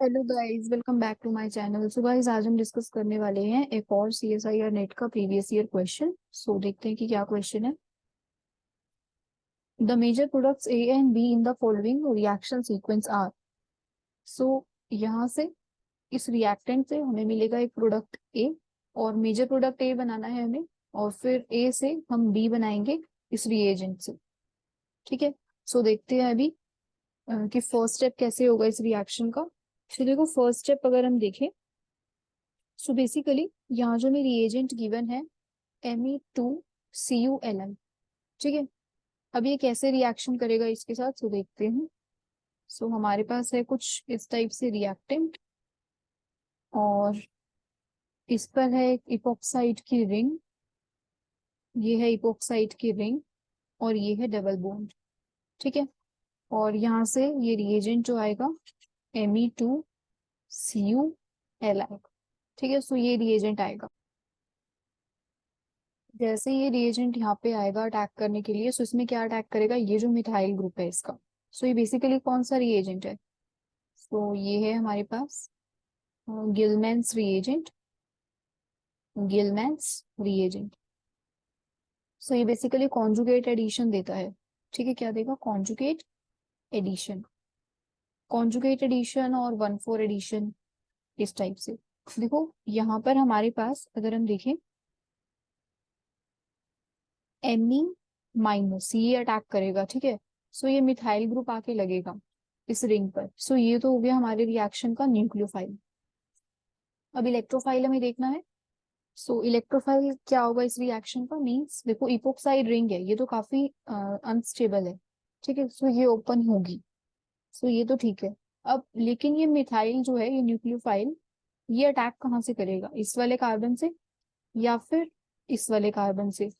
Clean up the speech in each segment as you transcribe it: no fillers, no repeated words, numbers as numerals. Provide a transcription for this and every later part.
Hello guys, welcome back to my channel. So guys, आज हम discuss करने वाले हैं एक और सीएसआई और नेट का प्रीवियस ईयर क्वेश्चन। सो देखते हैं कि क्या क्वेश्चन है। The major products A and B in the following reaction sequence are. So यहाँ से इस रिएक्टेंट से हमें मिलेगा एक प्रोडक्ट ए, और मेजर प्रोडक्ट ए बनाना है हमें, और फिर ए से हम बी बनाएंगे इस रिएजेंट से। ठीक है। सो देखते हैं अभी कि फर्स्ट स्टेप कैसे होगा इस रिएक्शन का। तो देखो, फर्स्ट स्टेप अगर हम देखें, सो बेसिकली यहाँ जो मेरी एजेंट गिवन है Me2CuLn। ठीक है। अब ये कैसे रिएक्शन करेगा इसके साथ, सो देखते हैं। सो हमारे पास है कुछ इस टाइप से रिएक्टेंट, और इस पर है एक इपोक्साइड की रिंग। ये है इपोक्साइड की रिंग, और ये है डबल बॉन्ड। ठीक है। और यहाँ से ये रिएजेंट जो आएगा Me2Cu Li। ठीक है। सो ये रिएजेंट आएगा। जैसे ये रिएजेंट यहाँ पे आएगा अटैक करने के लिए, सो इसमें क्या अटैक करेगा, ये जो मिथाइल ग्रुप है इसका। सो ये बेसिकली कौन सा रिएजेंट है, सो ये है हमारे पास गिलमैन्स रिएजेंट। गिलमैन्स रिएजेंट। सो ये बेसिकली कॉन्जुगेट एडिशन देता है। ठीक है। क्या देगा, कॉन्जुगेट एडिशन। कॉन्जुगेट एडिशन और 1,4 एडिशन, इस टाइप से। देखो यहाँ पर हमारे पास अगर हम देखें, Me- ये अटैक करेगा। ठीक है। सो ये मिथाइल ग्रुप आके लगेगा इस रिंग पर। सो ये तो हो गया हमारे रिएक्शन का न्यूक्लियोफाइल। अब इलेक्ट्रोफाइल हमें देखना है। सो इलेक्ट्रोफाइल क्या होगा इस रिएक्शन का, मींस देखो इपोक्साइड रिंग है, ये तो काफी अनस्टेबल है। ठीक है। सो ये ओपन होगी। सो ये तो ठीक है। अब लेकिन ये मिथाइल जो है, ये न्यूक्लियोफाइल, ये अटैक कहाँ से करेगा, इस वाले कार्बन से या फिर इस वाले कार्बन से।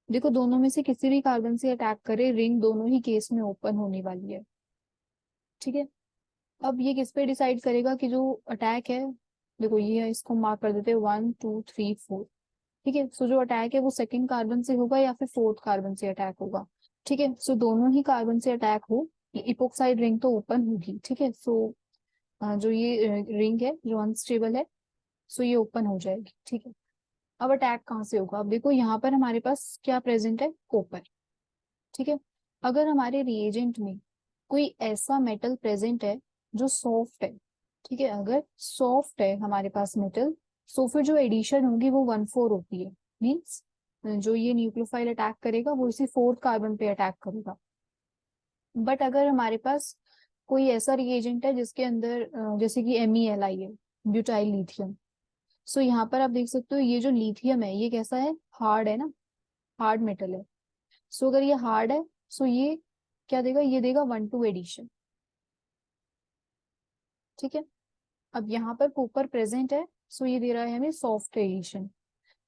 देखो दोनों में से किसी भी कार्बन से अटैक करे, रिंग दोनों ही केस में ओपन होने वाली है। ठीक है। अब ये किस पे डिसाइड करेगा कि जो अटैक है, देखो ये है, इसको मार्क कर देते हैं 1, 2, 3, 4। ठीक है। सो जो अटैक है वो सेकंड कार्बन से होगा या फिर फोर्थ कार्बन से अटैक होगा। ठीक है। सो दोनों ही कार्बन से अटैक हो, ये इपोक्साइड रिंग तो ओपन होगी। ठीक है। सो जो ये रिंग है जो अनस्टेबल है, सो ये ओपन हो जाएगी। ठीक है। अब अटैक कहाँ से होगा, अब देखो यहाँ पर हमारे पास क्या प्रेजेंट है, कॉपर। ठीक है। अगर हमारे रिएजेंट में कोई ऐसा मेटल प्रेजेंट है जो सॉफ्ट है, ठीक है, अगर सॉफ्ट है हमारे पास मेटल, तो फिर जो एडिशन होगी वो 1,4 होती है। मीन्स जो ये न्यूक्लियोफाइल अटैक करेगा वो इसी फोर्थ कार्बन पे अटैक करेगा। बट अगर हमारे पास कोई ऐसा रिएजेंट है जिसके अंदर जैसे कि MELI है, ब्यूटाइल लिथियम। सो यहाँ पर आप देख सकते हो ये जो लिथियम है ये कैसा है, हार्ड है ना, हार्ड मेटल है। सो अगर ये हार्ड है, सो ये क्या देगा, ये देगा 1,2 एडिशन। ठीक है। अब यहाँ पर कॉपर प्रेजेंट है, सो ये दे रहा है हमें सॉफ्ट एडिशन।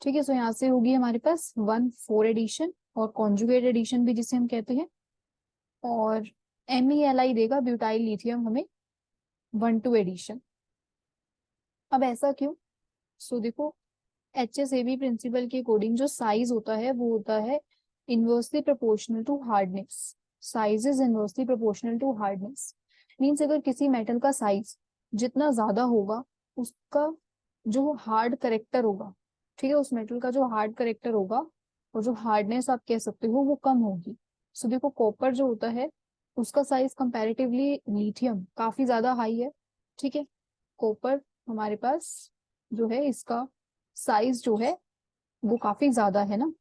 ठीक है। सो यहाँ से होगी हमारे पास 1,4 एडिशन, और कॉन्जुगेट एडिशन भी जिसे हम कहते हैं। और MELI देगा ब्यूटाइल लिथियम हमें 1,2 एडिशन। अब ऐसा क्यों, सो देखो HSAB प्रिंसिपल के अकॉर्डिंग जो साइज होता है वो होता है inversely proportional to hardness. Size is inversely proportional to hardness. Means अगर किसी मेटल का साइज जितना ज्यादा होगा, उसका जो हार्ड करेक्टर होगा, ठीक है, उस मेटल का जो हार्ड करेक्टर होगा और जो हार्डनेस आप कह सकते हो वो कम होगी। सो देखो कॉपर जो होता है उसका साइज कंपैरेटिवली लिथियम काफी ज्यादा हाई है। ठीक है। कॉपर हमारे पास जो है इसका साइज जो है वो काफी ज्यादा है ना,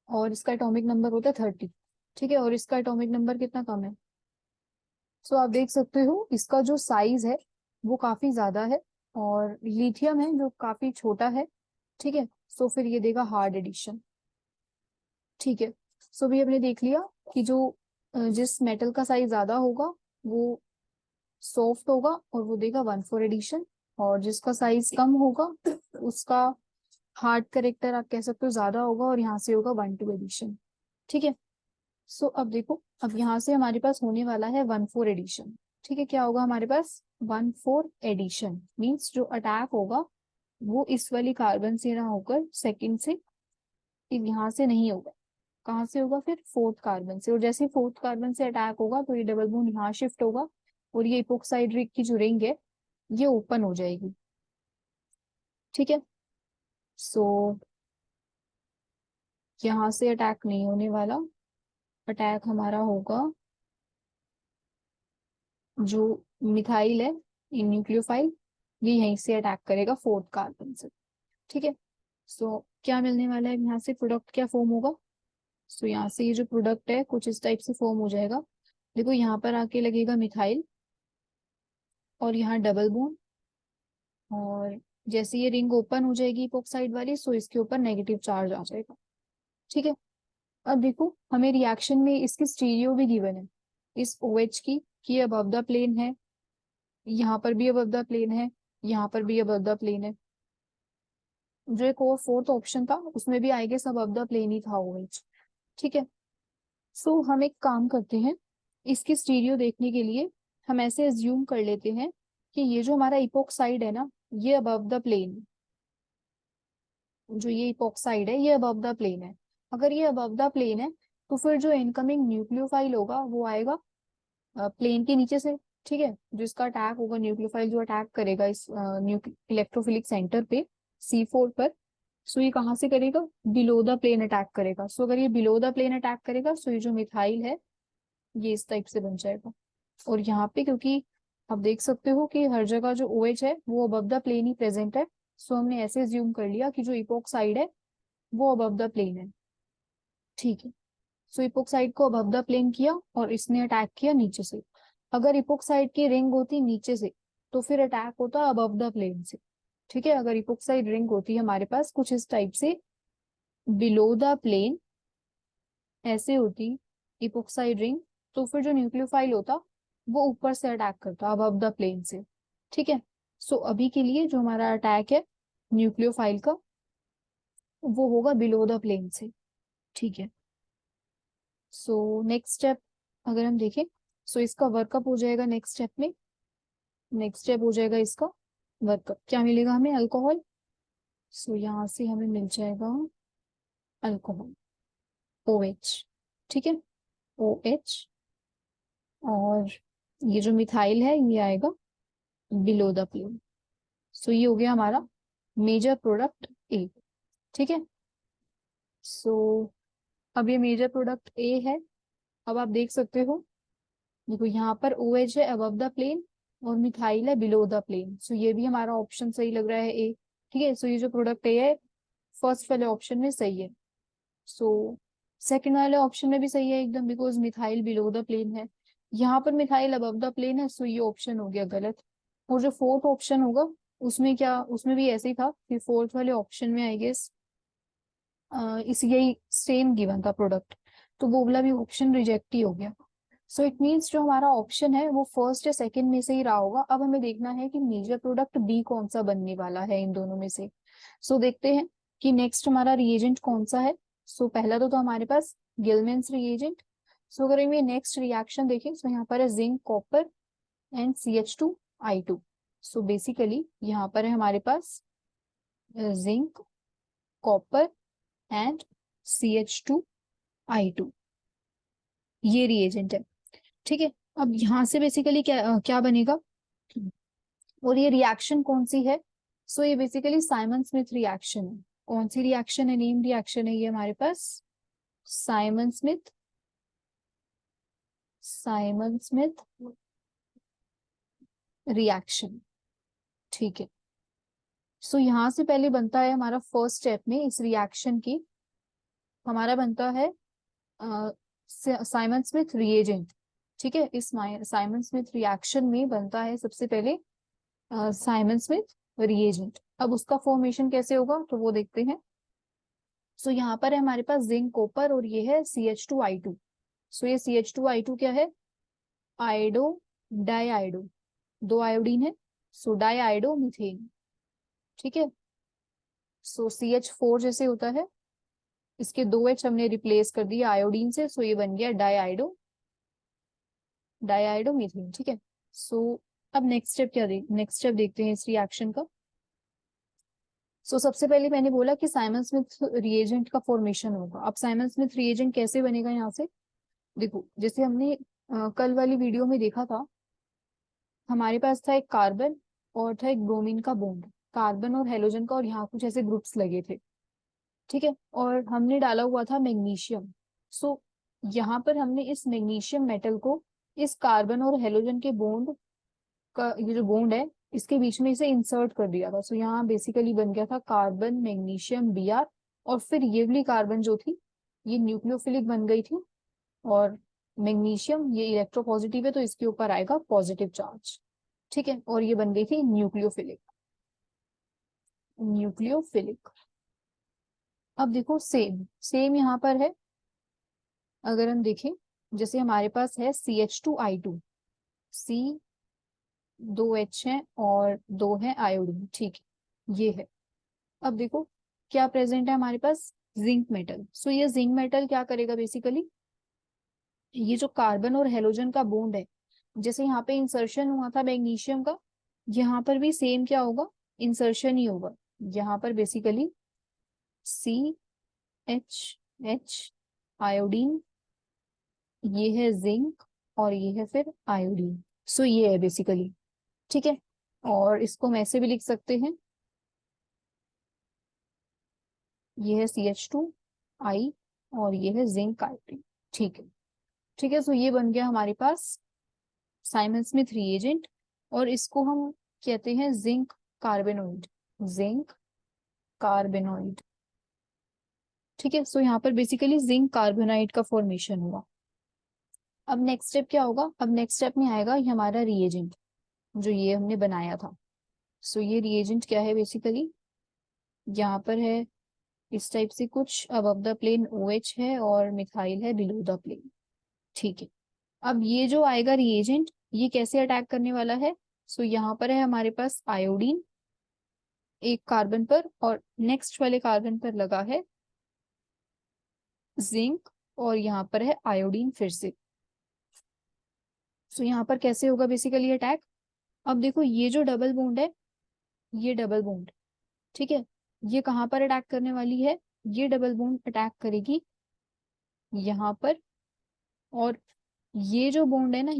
और इसका एटॉमिक नंबर होता है 30। ठीक है। और इसका एटॉमिक नंबर कितना कम है, सो आप देख सकते हो इसका जो साइज है वो काफी ज्यादा है, और लिथियम है जो काफी छोटा है। ठीक है। सो फिर ये देगा हार्ड एडिशन। ठीक है। सो भी हमने देख लिया कि जो जिस मेटल का साइज ज्यादा होगा वो सॉफ्ट होगा और वो देगा 1,4 एडिशन, और जिसका साइज कम होगा उसका हार्ड करेक्टर आप कह सकते हो ज्यादा होगा, और यहाँ से होगा 1,2 एडिशन। ठीक है। सो अब देखो, अब यहाँ से हमारे पास होने वाला है 1,4 एडिशन। ठीक है। क्या होगा हमारे पास, 1,4 एडिशन मीन्स जो अटैक होगा वो इस वाली कार्बन से ना होकर सेकंड से, यहाँ से नहीं होगा, कहाँ से होगा फिर, फोर्थ कार्बन से। और जैसे फोर्थ कार्बन से अटैक होगा तो ये डबल बॉन्ड यहाँ शिफ्ट होगा, और ये इपोक्साइड रिंग की जो रिंग है ये ओपन हो जाएगी। ठीक है, सो यहाँ से अटैक नहीं होने वाला, अटैक हमारा होगा जो मिथाइल है इन न्यूक्लियोफाइल, ये यहीं से अटैक करेगा फोर्थ कार्बन से। ठीक है, सो क्या मिलने वाला है यहाँ से, प्रोडक्ट क्या फॉर्म होगा। सो यहाँ से ये जो प्रोडक्ट है कुछ इस टाइप से फॉर्म हो जाएगा। देखो यहाँ पर आके लगेगा मिथाइल और यहाँ डबल बॉन्ड, और जैसे ये रिंग ओपन हो जाएगी इपोक्साइड वाली, सो इसके ऊपर नेगेटिव चार्ज आ जाएगा। ठीक है, अब देखो हमें रिएक्शन में इसकी स्टीरियो भी गिवन है इस OH की, कि अबव द प्लेन है, यहाँ पर भी अबव द प्लेन है, यहाँ पर भी अबव द प्लेन है। जो एक और फोर्थ ऑप्शन था उसमें भी I guess above the plane ही था OH। ठीक है, सो हम एक काम करते हैं, इसकी स्टीरियो देखने के लिए हम ऐसे एज्यूम कर लेते हैं कि ये जो हमारा इपोक्साइड है ना, ये अबव द प्लेन, जो ये इपोक्साइड है ये अबव द प्लेन है। अगर ये अबव द प्लेन है तो फिर जो इनकमिंग न्यूक्लियोफाइल होगा वो आएगा प्लेन के नीचे से। ठीक है, जो इसका अटैक होगा, न्यूक्लियोफाइल जो अटैक करेगा इस इलेक्ट्रोफिलिक सेंटर पे C4 पर, सो ये कहाँ से करेगा, बिलो द प्लेन अटैक करेगा। सो अगर ये बिलो द प्लेन अटैक करेगा सो ये जो मिथाइल है ये इस टाइप से बन जाएगा। और यहाँ पे क्योंकि आप देख सकते हो कि हर जगह जो OH है वो अबव द प्लेन ही प्रेजेंट है, सो हमने ऐसे ज्यूम कर लिया कि जो इपोक्साइड है वो अबव द प्लेन है। ठीक है, सो इपोक्साइड को अबव द प्लेन किया और इसने अटैक किया नीचे से। अगर इपोक्साइड की रिंग होती नीचे से तो फिर अटैक होता अबव द प्लेन से। ठीक है, अगर इपोक्साइड रिंग होती है हमारे पास कुछ इस टाइप से बिलो द प्लेन, ऐसे होती इपोक्साइड रिंग, तो फिर जो न्यूक्लियोफाइल होता वो ऊपर से अटैक करता अबव द प्लेन से। ठीक है, सो अभी के लिए जो हमारा अटैक है न्यूक्लियोफाइल का वो होगा बिलो द प्लेन से। ठीक है, सो नेक्स्ट स्टेप अगर हम देखें, सो इसका वर्कअप हो जाएगा नेक्स्ट स्टेप में, नेक्स्ट स्टेप हो जाएगा इसका वर्कअप, क्या मिलेगा हमें, अल्कोहल। सो यहाँ से हमें मिल जाएगा अल्कोहल OH। ठीक है, OH, और ये जो मिथाइल है ये आएगा बिलो द प्लेन। सो ये हो गया हमारा मेजर प्रोडक्ट A। ठीक है, सो अब ये मेजर प्रोडक्ट A है। अब आप देख सकते हो, देखो यहाँ पर OH है अबव द प्लेन और मिथाइल है बिलो द प्लेन, सो ये भी हमारा ऑप्शन सही लग रहा है A। ठीक है, सो ये जो प्रोडक्ट A है फर्स्ट वाले ऑप्शन में सही है। सो सेकंड वाले ऑप्शन में भी सही है एकदम, because methyl below the plane है। यहाँ पर मिथाइल अबव द प्लेन है, सो ये ऑप्शन हो गया गलत। और जो फोर्थ ऑप्शन होगा उसमें क्या, उसमें भी ऐसे ही था कि फोर्थ वाले ऑप्शन में आई गेस इस यही सेम गिवन था प्रोडक्ट, तो वो वाला भी ऑप्शन रिजेक्ट ही हो गया। सो इट मीन्स जो हमारा ऑप्शन है वो फर्स्ट या सेकंड में से ही रहा होगा। अब हमें देखना है कि मेजर प्रोडक्ट B कौन सा बनने वाला है इन दोनों में से। सो देखते हैं कि नेक्स्ट हमारा रिएजेंट कौन सा है। सो पहला तो हमारे पास गिलमेंस रिएजेंट। सो अगर हम ये नेक्स्ट रिएक्शन देखें, सो यहाँ पर है zinc copper and CH2I2। So basically यहाँ पर है हमारे पास जिंक कॉपर एंड CH2I2, ये रिएजेंट है। ठीक है, अब यहाँ से बेसिकली क्या क्या बनेगा और ये रिएक्शन कौन सी है। सो ये बेसिकली साइमन स्मिथ रिएक्शन है। कौन सी रिएक्शन है, नेम रिएक्शन है ये हमारे पास Simon Smith, Simon Smith reaction. ठीक है, सो यहाँ से पहले बनता है हमारा फर्स्ट स्टेप में इस रिएक्शन की हमारा बनता है साइमन स्मिथ रिएजेंट। ठीक है, इस साइमन स्मिथ रिएक्शन में बनता है सबसे पहले साइमन स्मिथ रिएजेंट। अब उसका फॉर्मेशन कैसे होगा तो वो देखते हैं। सो यहाँ पर है हमारे पास जिंक कॉपर और ये है CH2I2। सो ये CH2I2 क्या है, आयोडो डाई आयोडो, दो आयोडीन है, सो डाई आयोडो मीथेन। ठीक है, सो CH4 जैसे होता है, इसके दो H हमने रिप्लेस कर दिया आयोडीन से, सो ये बन गया di iodo, di iodo methane. ठीक है, सो अब नेक्स्ट स्टेप नेक्स्ट स्टेप देखते हैं इस रिएक्शन का। सो सबसे पहले मैंने बोला कि साइमन स्मिथ रिएजेंट का फॉर्मेशन होगा। अब साइमन स्मिथ रिएजेंट कैसे बनेगा यहाँ से, देखो जैसे हमने कल वाली वीडियो में देखा था हमारे पास था एक कार्बन और था एक ब्रोमीन का बॉन्ड, कार्बन और हेलोजन का, और यहाँ कुछ ऐसे ग्रुप्स लगे थे। ठीक है, और हमने डाला हुआ था मैग्नीशियम। सो यहाँ पर हमने इस मैग्नीशियम मेटल को इस कार्बन और हेलोजन के बॉन्ड का, ये जो बॉन्ड है इसके बीच में इसे इंसर्ट कर दिया था। सो यहाँ बेसिकली बन गया था कार्बन मैग्नीशियम Br, और फिर ये वाली कार्बन जो थी ये न्यूक्लियोफिलिक बन गई थी, और मैग्नीशियम ये इलेक्ट्रोपॉजिटिव है तो इसके ऊपर आएगा पॉजिटिव चार्ज। ठीक है, और ये बन गई थी न्यूक्लियोफिलिक। न्यूक्लियोफिलिक। अब देखो सेम सेम यहाँ पर है। अगर हम देखें, जैसे हमारे पास है CH2I2, सी दो H है और दो है आयोडीन। ठीक है, ये है। अब देखो क्या प्रेजेंट है हमारे पास, जिंक मेटल। सो ये जिंक मेटल क्या करेगा बेसिकली, ये जो कार्बन और हेलोजन का बॉन्ड है, जैसे यहाँ पे इंसर्शन हुआ था मैग्नीशियम का, यहाँ पर भी सेम क्या होगा, इंसर्शन ही होगा। यहाँ पर बेसिकली CH आयोडीन, ये है जिंक, और ये है फिर आयोडीन। सो ये है बेसिकली। ठीक है, और इसको हम ऐसे भी लिख सकते हैं, ये है CH2I और ये है जिंक आयोडीन। ठीक है। ठीक है, सो ये बन गया हमारे पास साइमन स्मिथ रिएजेंट, और इसको हम कहते हैं जिंक कार्बेनोइड। Zinc carbenoid. ठीक है, सो यहाँ पर बेसिकली जिंक कार्बोनाइड का फॉर्मेशन हुआ। अब नेक्स्ट स्टेप क्या होगा, अब नेक्स्ट स्टेप में आएगा ये हमारा रिएजेंट जो ये हमने बनाया था। सो ये रिएजेंट क्या है बेसिकली, यहाँ पर है इस टाइप से कुछ, अबव द प्लेन OH है और मिथाइल है बिलो द प्लेन। ठीक है, अब ये जो आएगा रिएजेंट ये कैसे अटैक करने वाला है। सो यहाँ पर है हमारे पास आयोडीन एक कार्बन पर, और नेक्स्ट वाले कार्बन पर लगा है जिंक, और यहाँ पर है आयोडीन फिर से। सो यहाँ पर कैसे होगा बेसिकली अटैक। अब देखो ये जो डबल बॉन्ड है, ये डबल बॉन्ड, ठीक है, ये कहाँ पर अटैक करने वाली है, ये डबल बॉन्ड अटैक करेगी यहाँ पर, और ये जो बॉन्ड है ना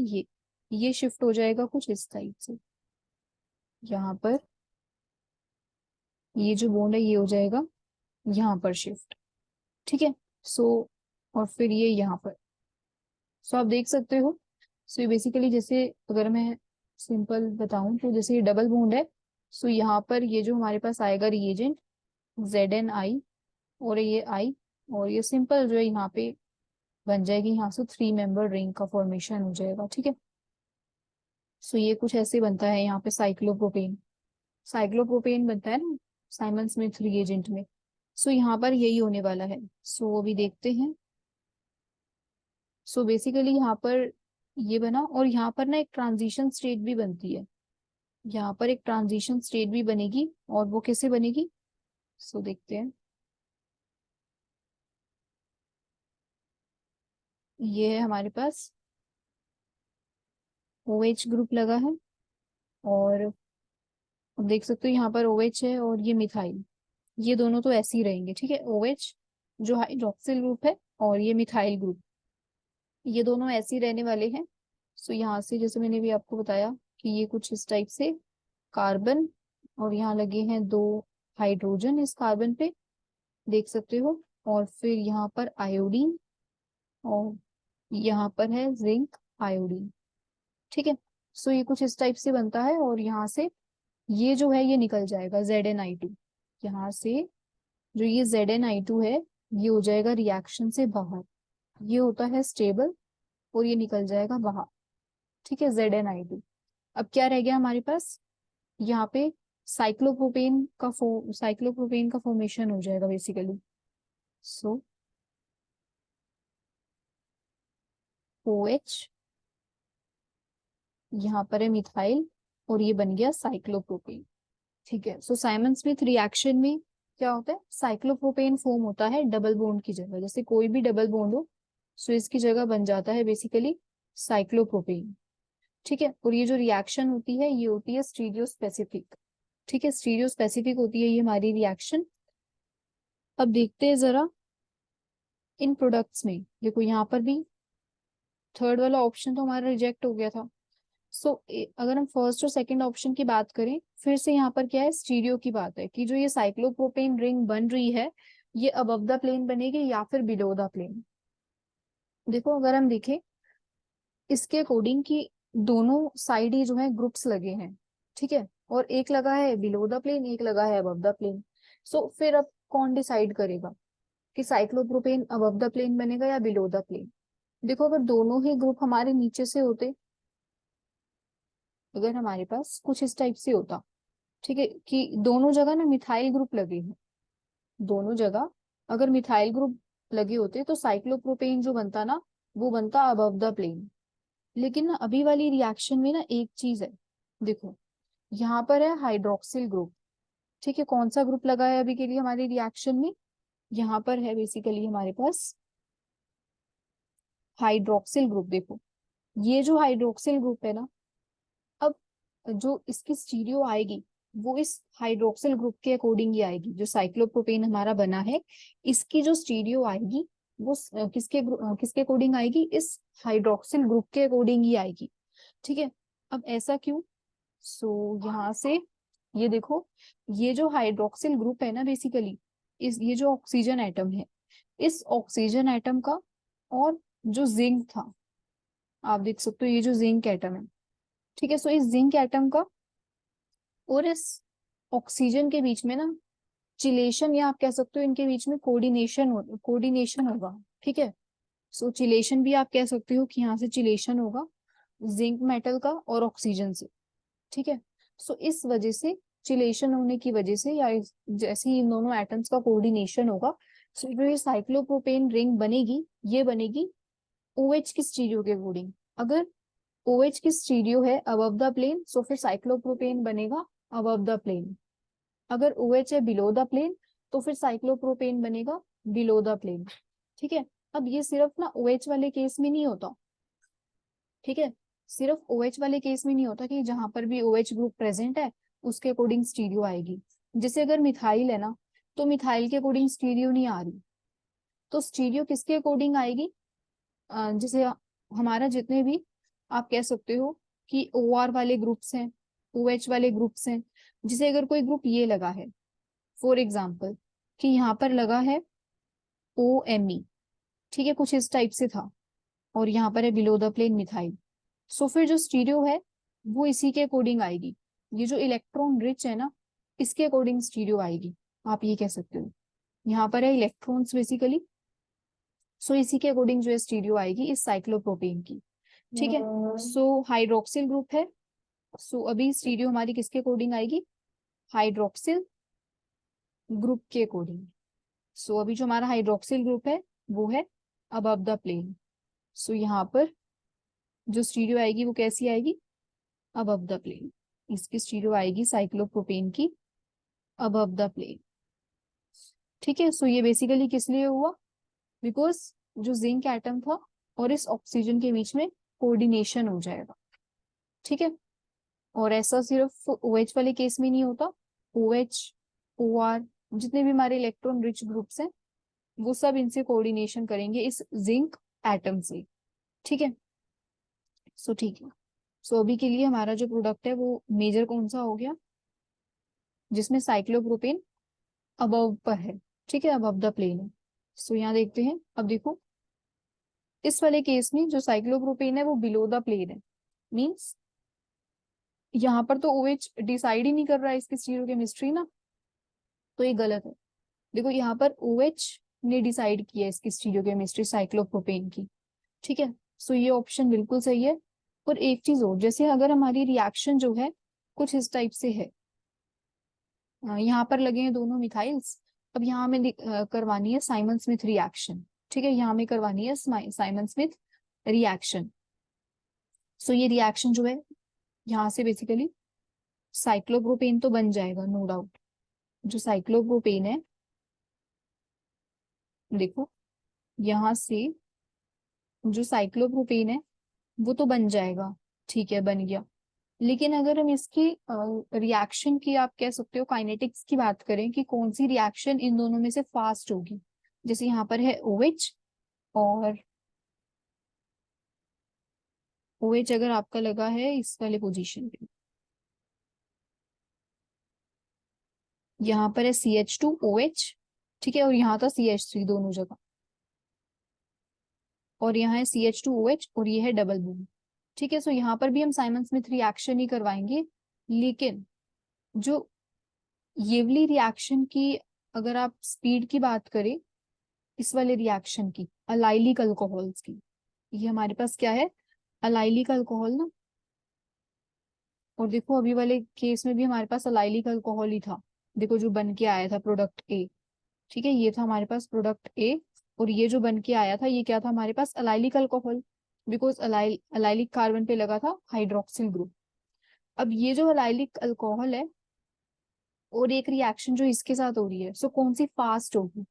ये शिफ्ट हो जाएगा कुछ इस टाइप से। यहाँ पर ये जो बॉन्ड है ये हो जाएगा यहाँ पर शिफ्ट। ठीक है, सो और फिर ये यहाँ पर। सो आप देख सकते हो। सो ये बेसिकली जैसे अगर मैं सिंपल बताऊं तो जैसे ये डबल बॉन्ड है, सो यहाँ पर ये जो हमारे पास आएगा रिएजेंट ZnI, और ये I, और ये सिंपल जो है यहाँ पे बन जाएगी, यहाँ से 3 मेंबर रिंग का फॉर्मेशन हो जाएगा। ठीक है, सो ये कुछ ऐसे बनता है यहाँ पे साइक्लोप्रोपेन। साइक्लोप्रोपेन बनता है ना साइमन स्मिथ रिएजेंट में। सो यहाँ पर यही होने वाला है। सो अभी देखते हैं। सो बेसिकली यहाँ पर ये बना, और यहाँ पर ना एक ट्रांजिशन स्टेट भी बनती है। यहाँ पर एक ट्रांजिशन स्टेट भी बनेगी, और वो कैसे बनेगी सो देखते हैं। ये है हमारे पास OH ग्रुप लगा है, और अब देख सकते हो यहाँ पर OH है और ये मिथाइल, ये दोनों तो ऐसे ही रहेंगे। ठीक है, OH जो हाइड्रोक्सिल ग्रुप है और ये मिथाइल ग्रुप, ये दोनों ऐसे ही रहने वाले हैं। सो यहाँ से जैसे मैंने भी आपको बताया कि ये कुछ इस टाइप से कार्बन, और यहाँ लगे हैं 2 हाइड्रोजन इस कार्बन पे, देख सकते हो, और फिर यहाँ पर आयोडीन, और यहाँ पर है जिंक आयोडीन। ठीक है, सो ये कुछ इस टाइप से बनता है, और यहाँ से ये जो है ये निकल जाएगा ZnI2। यहाँ से जो ये ZnI2 है ये हो जाएगा रिएक्शन से बाहर, ये होता है स्टेबल, और ये निकल जाएगा बाहर। ठीक है, ZnI2। अब क्या रह गया हमारे पास, यहाँ पे साइक्लोप्रोपेन का फॉर्मेशन हो जाएगा बेसिकली। सो OH, यहाँ पर है मिथाइल, और ये बन गया साइक्लोप्रोपेन। ठीक है, सो साइमन स्मिथ रिएक्शन में क्या होता है, साइक्लोप्रोपेन फॉर्म होता है डबल बॉन्ड की जगह। जैसे कोई भी डबल बॉन्ड हो, सो इसकी जगह बन जाता है बेसिकली साइक्लोप्रोपेन। ठीक है, और ये जो रिएक्शन होती है ये होती है स्टीरियो स्पेसिफिक। ठीक है, स्टीरियो स्पेसिफिक होती है ये हमारी रिएक्शन। अब देखते हैं जरा इन प्रोडक्ट्स में। देखो यहाँ पर भी थर्ड वाला ऑप्शन तो हमारा रिजेक्ट हो गया था, सो अगर हम फर्स्ट और सेकंड ऑप्शन की बात करें, फिर से यहाँ पर क्या है, स्टीरियो की बात है कि जो ये साइक्लोप्रोपेन रिंग बन रही है ये अबव द प्लेन बनेगी या फिर बिलो द प्लेन। देखो अगर हम देखें इसके अकॉर्डिंग कि दोनों साइड ही जो है ग्रुप्स लगे हैं, ठीक है, और एक लगा है बिलो द प्लेन, एक लगा है अबव द प्लेन। सो फिर अब कौन डिसाइड करेगा कि साइक्लोप्रोपेन अबव द प्लेन बनेगा या बिलो द प्लेन? देखो अगर दोनों ही ग्रुप हमारे नीचे से होते, अगर हमारे पास कुछ इस टाइप से होता, ठीक है, कि दोनों जगह ना मिथाइल ग्रुप लगे हैं, दोनों जगह अगर मिथाइल ग्रुप लगे होते तो साइक्लोप्रोपेन जो बनता ना वो बनता अबव द प्लेन। लेकिन ना अभी वाली रिएक्शन में ना एक चीज है, देखो यहाँ पर है हाइड्रोक्सिल ग्रुप, ठीक है, कौन सा ग्रुप लगा है अभी के लिए हमारी रिएक्शन में, यहाँ पर है बेसिकली हमारे पास हाइड्रोक्सिल ग्रुप। देखो ये जो हाइड्रोक्सिल ग्रुप है ना, अब जो इसकी स्टीरियो आएगी वो इस हाइड्रोक्सिल ग्रुप के अकॉर्डिंग ही आएगी। जो साइक्लोप्रोपेन हमारा बना है इसकी जो स्टीरियो आएगी वो किसके अकॉर्डिंग आएगी, इस हाइड्रोक्सिल ग्रुप के अकॉर्डिंग ही आएगी, ठीक है। अब ऐसा क्यों? यहाँ से ये देखो, ये जो हाइड्रोक्सिल ग्रुप है ना बेसिकली, इस ये जो ऑक्सीजन एटम है, इस ऑक्सीजन एटम का और जो जिंक था, आप देख सकते हो ये जो जिंक एटम है, ठीक है, सो इस जिंक एटम का और इस ऑक्सीजन के बीच में ना चिलेशन, या आप कह सकते हो इनके बीच में कोऑर्डिनेशन होगा, ठीक है। सो चिलेशन भी आप कह सकते हो कि यहाँ से चिलेशन होगा जिंक मेटल का और ऑक्सीजन से, ठीक है। सो इस वजह से चिलेशन होने की वजह से या जैसे ही इन दोनों एटम्स का कोऑर्डिनेशन होगा, सो जो ये साइक्लोप्रोपेन रिंग बनेगी ये बनेगी OH की स्टीरियो के अकॉर्डिंग। अगर OH की स्टीरियो है अबव द प्लेन सो फिर साइक्लोप्रोपेन बनेगा अबव द प्लेन। अगर OH है बिलो द प्लेन तो फिर साइक्लोप्रोपेन बनेगा बिलो द प्लेन, ठीक है। अब ये सिर्फ ना OH वाले केस में नहीं होता, ठीक है, सिर्फ OH वाले केस में नहीं होता कि जहां पर भी OH ग्रुप प्रेजेंट है उसके अकॉर्डिंग स्टीरियो आएगी। जैसे अगर मिथाइल है ना तो मिथाइल के अकॉर्डिंग स्टीरियो नहीं आ रही, तो स्टीरियो किसके अकॉर्डिंग आएगी? जैसे हमारा जितने भी आप कह सकते हो कि OR वाले ग्रुप्स हैं, OH वाले ग्रुप्स हैं, जिसे अगर कोई ग्रुप ये लगा है फॉर एग्जाम्पल कि यहाँ पर लगा है OMe, ठीक है, कुछ इस टाइप से था, और यहाँ पर है बिलो द प्लेन मिथाइल, सो फिर जो स्टीरियो है वो इसी के अकॉर्डिंग आएगी। ये जो इलेक्ट्रॉन रिच है ना इसके अकॉर्डिंग स्टीरियो आएगी, आप ये कह सकते हो। यहाँ पर है इलेक्ट्रॉन्स बेसिकली, सो इसी के अकॉर्डिंग जो है स्टीरियो आएगी इस साइक्लोप्रोपेन की, ठीक है। सो हाइड्रोक्सिल ग्रुप है, सो अभी स्टीरियो हमारी किसके अकॉर्डिंग आएगी, हाइड्रोक्सिल ग्रुप के अकॉर्डिंग। सो अभी जो हमारा हाइड्रोक्सिल ग्रुप है वो है अबव द प्लेन, सो यहाँ पर जो स्टीरियो आएगी वो कैसी आएगी, अबव द प्लेन। इसकी स्टीरियो आएगी साइक्लोप्रोपेन की अबव द प्लेन, ठीक है। सो ये बेसिकली किस लिए हुआ, बिकॉज जो जिंक एटम था और इस ऑक्सीजन के बीच में कोऑर्डिनेशन हो जाएगा, ठीक है। और ऐसा सिर्फ OH वाले केस में नहीं होता, OH OR जितने भी हमारे इलेक्ट्रॉन रिच ग्रुप्स हैं वो सब इनसे कोऑर्डिनेशन करेंगे इस जिंक एटम से, ठीक है। सो ठीक है, सो अभी के लिए हमारा जो प्रोडक्ट है वो मेजर कौन सा हो गया, जिसमें साइक्लोप्रोपेन अबव पर है, ठीक है, अबव द प्लेन है। सो यहाँ देखते हैं, अब देखो इस वाले केस में जो साइक्लोप्रोपेन है वो बिलो द प्लेन है, मीन्स यहाँ पर तो OH डिसाइड ही नहीं कर रहा है इसकी स्टीरियोकेमिस्ट्री ना, तो ये गलत है। देखो यहाँ पर OH ने डिसाइड किया है इसकी स्टीरियोकेमिस्ट्री साइक्लोप्रोपेन की, ठीक है। सो ये ऑप्शन बिल्कुल सही है। और एक चीज और, जैसे अगर हमारी रिएक्शन जो है कुछ इस टाइप से है, यहाँ पर लगे हैं दोनों मिथाइल्स, अब यहाँ हमें करवानी है साइमन स्मिथ रिएक्शन, ठीक है, यहाँ हमें करवानी है साइमन स्मिथ रिएक्शन। सो ये रिएक्शन जो है यहाँ से बेसिकली साइक्लोप्रोपेन तो बन जाएगा नो डाउट। जो साइक्लोप्रोपेन है देखो यहाँ से जो साइक्लोप्रोपेन है वो तो बन जाएगा, ठीक है, बन गया। लेकिन अगर हम इसकी रिएक्शन की आप कह सकते हो काइनेटिक्स की बात करें कि कौन सी रिएक्शन इन दोनों में से फास्ट होगी, जैसे यहाँ पर है OH और OH अगर आपका लगा है इस वाले पोजीशन पे, यहाँ पर है CH2OH, ठीक है, और यहाँ था CH3 दोनों जगह, और यहाँ है CH2OH और ये है डबल बॉन्ड, ठीक है। सो यहाँ पर भी हम साइमन स्मिथ रिएक्शन ही करवाएंगे, लेकिन जो ये वाली रिएक्शन की अगर आप स्पीड की बात करें, इस वाले रिएक्शन की अलाइलिक अल्कोहल्स की, ये हमारे पास क्या है, अलाइलिक अल्कोहल ना, और देखो अभी वाले केस में भी हमारे पास अलाइलिक अल्कोहल ही था, देखो जो बन के आया था प्रोडक्ट ए, ठीक है, ये था हमारे पास प्रोडक्ट ए, और ये जो बन के आया था ये क्या था हमारे पास, allylic alcohol, because allylic carbon पे लगा था हाइड्रोक्सिल ग्रुप। अब ये जो अलाइलिक अल्कोहल है और एक रिएक्शन जो इसके साथ हो रही है, सो कौन सी फास्ट होगी,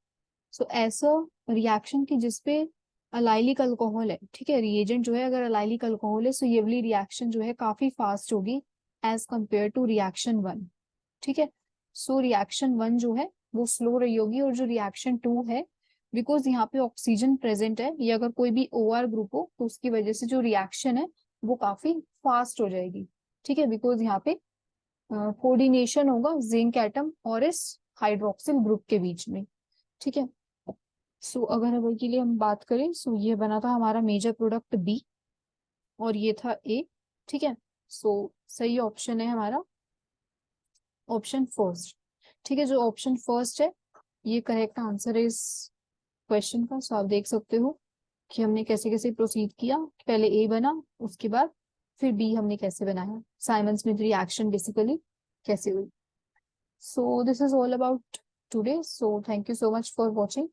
सो ऐसा रिएक्शन की जिसपे अलाइलिक अल्कोहल है, ठीक है, रिएजेंट जो है अगर अलाइलिक अल्कोहल है, सो ये वाली रिएक्शन जो है काफी फास्ट होगी as compare to reaction one, ठीक है। सो रिएक्शन वन जो है वो स्लो रही होगी, और जो रिएक्शन टू है, बिकॉज यहाँ पे ऑक्सीजन प्रेजेंट है, ये अगर कोई भी OR ग्रुप हो तो उसकी वजह से जो रिएक्शन है वो काफी फास्ट हो जाएगी, ठीक है, बिकॉज यहाँ पे कोऑर्डिनेशन होगा जिंक एटम और इस हाइड्रोक्सिल ग्रुप के बीच में, ठीक है। सो अगर अभी के लिए हम बात करें, सो ये बना था हमारा मेजर प्रोडक्ट बी और ये था ए, ठीक है। सो सही ऑप्शन है हमारा ऑप्शन फर्स्ट, ठीक है, जो ऑप्शन फर्स्ट है ये करेक्ट आंसर है इस क्वेश्चन का। सो आप देख सकते हो कि हमने कैसे कैसे प्रोसीड किया, पहले ए बना, उसके बाद फिर बी हमने कैसे बनाया, साइमन स्मिथ रिएक्शन बेसिकली कैसे हुई। So this is all about today, so thank you so much for watching.